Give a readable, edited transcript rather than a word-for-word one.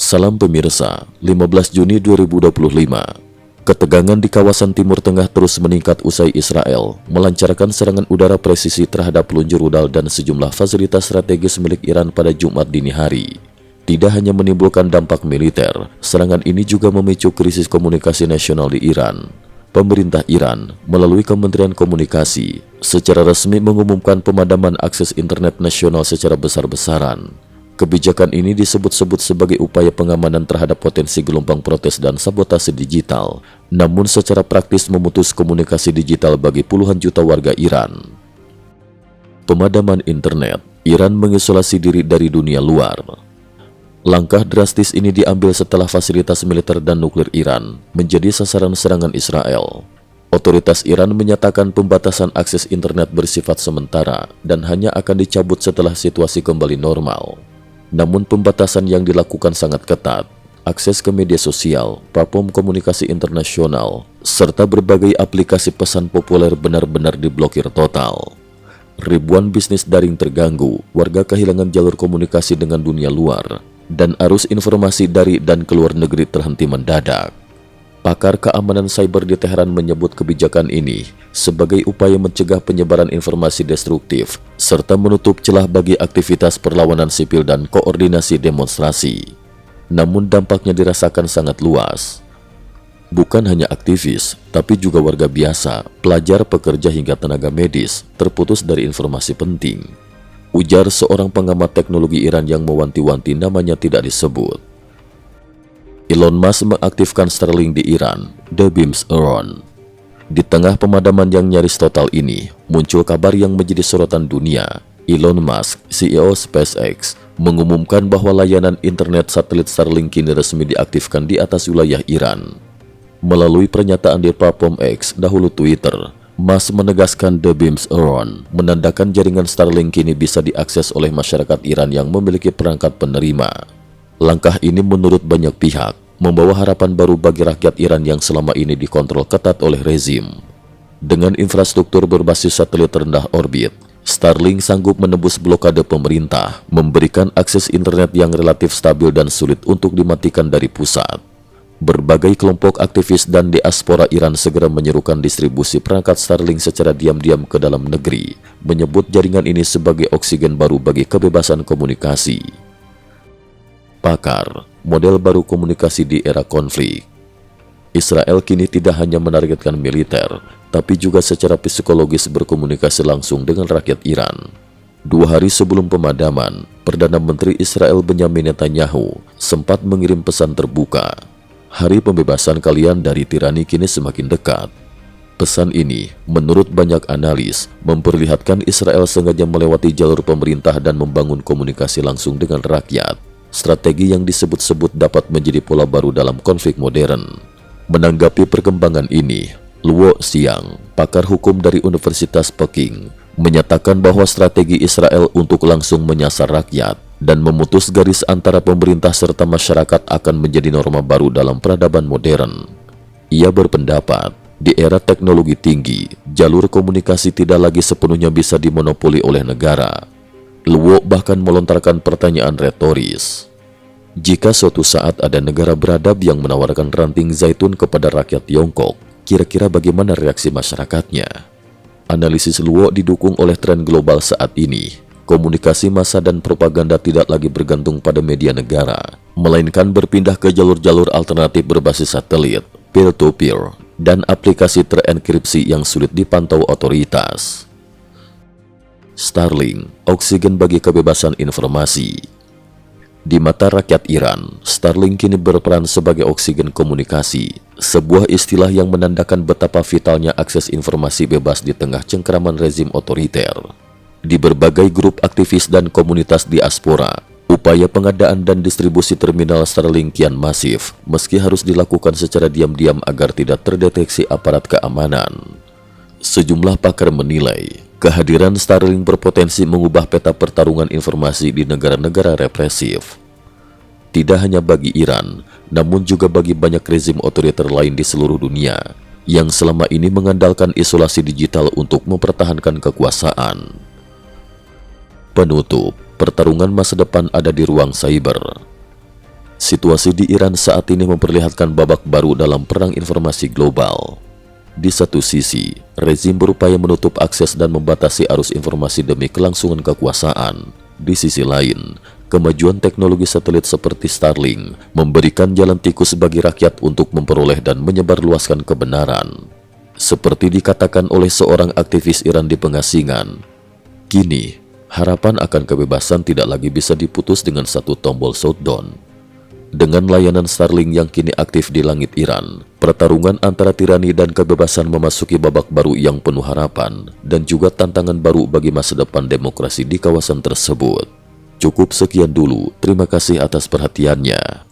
Salam pemirsa, 15 Juni 2025. Ketegangan di kawasan Timur Tengah terus meningkat usai Israel melancarkan serangan udara presisi terhadap peluncur rudal dan sejumlah fasilitas strategis milik Iran pada Jumat dini hari. Tidak hanya menimbulkan dampak militer, serangan ini juga memicu krisis komunikasi nasional di Iran. Pemerintah Iran melalui Kementerian Komunikasi secara resmi mengumumkan pemadaman akses internet nasional secara besar-besaran. Kebijakan ini disebut-sebut sebagai upaya pengamanan terhadap potensi gelombang protes dan sabotase digital, namun secara praktis memutus komunikasi digital bagi puluhan juta warga Iran. Pemadaman internet, Iran mengisolasi diri dari dunia luar. Langkah drastis ini diambil setelah fasilitas militer dan nuklir Iran menjadi sasaran serangan Israel. Otoritas Iran menyatakan pembatasan akses internet bersifat sementara dan hanya akan dicabut setelah situasi kembali normal. Namun pembatasan yang dilakukan sangat ketat, akses ke media sosial, platform komunikasi internasional, serta berbagai aplikasi pesan populer benar-benar diblokir total. Ribuan bisnis daring terganggu, warga kehilangan jalur komunikasi dengan dunia luar, dan arus informasi dari dan keluar negeri terhenti mendadak. Pakar keamanan cyber di Teheran menyebut kebijakan ini sebagai upaya mencegah penyebaran informasi destruktif serta menutup celah bagi aktivitas perlawanan sipil dan koordinasi demonstrasi. Namun dampaknya dirasakan sangat luas. Bukan hanya aktivis, tapi juga warga biasa, pelajar, pekerja hingga tenaga medis terputus dari informasi penting. Ujar seorang pengamat teknologi Iran yang mewanti-wanti namanya tidak disebut. Elon Musk mengaktifkan Starlink di Iran, The Beams Around. Di tengah pemadaman yang nyaris total ini, muncul kabar yang menjadi sorotan dunia. Elon Musk, CEO SpaceX, mengumumkan bahwa layanan internet satelit Starlink kini resmi diaktifkan di atas wilayah Iran. Melalui pernyataan di platform X, dahulu Twitter, Musk menegaskan The Beams Around menandakan jaringan Starlink kini bisa diakses oleh masyarakat Iran yang memiliki perangkat penerima. Langkah ini menurut banyak pihak membawa harapan baru bagi rakyat Iran yang selama ini dikontrol ketat oleh rezim. Dengan infrastruktur berbasis satelit rendah orbit, Starlink sanggup menembus blokade pemerintah, memberikan akses internet yang relatif stabil dan sulit untuk dimatikan dari pusat. Berbagai kelompok aktivis dan diaspora Iran segera menyerukan distribusi perangkat Starlink secara diam-diam ke dalam negeri, menyebut jaringan ini sebagai oksigen baru bagi kebebasan komunikasi. Pakar, model baru komunikasi di era konflik. Israel kini tidak hanya menargetkan militer, tapi juga secara psikologis berkomunikasi langsung dengan rakyat Iran. 2 hari sebelum pemadaman, Perdana Menteri Israel Benyamin Netanyahu sempat mengirim pesan terbuka. Hari pembebasan kalian dari tirani kini semakin dekat. Pesan ini, menurut banyak analis, memperlihatkan Israel sengaja melewati jalur pemerintah dan membangun komunikasi langsung dengan rakyat. Strategi yang disebut-sebut dapat menjadi pola baru dalam konflik modern. Menanggapi perkembangan ini, Luo Xiang, pakar hukum dari Universitas Peking, menyatakan bahwa strategi Israel untuk langsung menyasar rakyat dan memutus garis antara pemerintah serta masyarakat akan menjadi norma baru dalam peradaban modern. Ia berpendapat, di era teknologi tinggi, jalur komunikasi tidak lagi sepenuhnya bisa dimonopoli oleh negara. Luo bahkan melontarkan pertanyaan retoris. Jika suatu saat ada negara beradab yang menawarkan ranting zaitun kepada rakyat Tiongkok, kira-kira bagaimana reaksi masyarakatnya? Analisis Luo didukung oleh tren global saat ini. Komunikasi massa dan propaganda tidak lagi bergantung pada media negara, melainkan berpindah ke jalur-jalur alternatif berbasis satelit, peer-to-peer, dan aplikasi terenkripsi yang sulit dipantau otoritas. Starlink, oksigen bagi kebebasan informasi. Di mata rakyat Iran, Starlink kini berperan sebagai oksigen komunikasi, sebuah istilah yang menandakan betapa vitalnya akses informasi bebas di tengah cengkeraman rezim otoriter. Di berbagai grup aktivis dan komunitas diaspora, upaya pengadaan dan distribusi terminal Starlink kian masif, meski harus dilakukan secara diam-diam agar tidak terdeteksi aparat keamanan. Sejumlah pakar menilai, kehadiran Starlink berpotensi mengubah peta pertarungan informasi di negara-negara represif. Tidak hanya bagi Iran, namun juga bagi banyak rezim otoriter lain di seluruh dunia, yang selama ini mengandalkan isolasi digital untuk mempertahankan kekuasaan. Penutup, pertarungan masa depan ada di ruang cyber. Situasi di Iran saat ini memperlihatkan babak baru dalam perang informasi global. Di satu sisi, rezim berupaya menutup akses dan membatasi arus informasi demi kelangsungan kekuasaan. Di sisi lain, kemajuan teknologi satelit seperti Starlink memberikan jalan tikus bagi rakyat untuk memperoleh dan menyebarluaskan kebenaran. Seperti dikatakan oleh seorang aktivis Iran di pengasingan, kini harapan akan kebebasan tidak lagi bisa diputus dengan satu tombol shutdown. Dengan layanan Starlink yang kini aktif di langit Iran, pertarungan antara tirani dan kebebasan memasuki babak baru yang penuh harapan dan juga tantangan baru bagi masa depan demokrasi di kawasan tersebut. Cukup sekian dulu, terima kasih atas perhatiannya.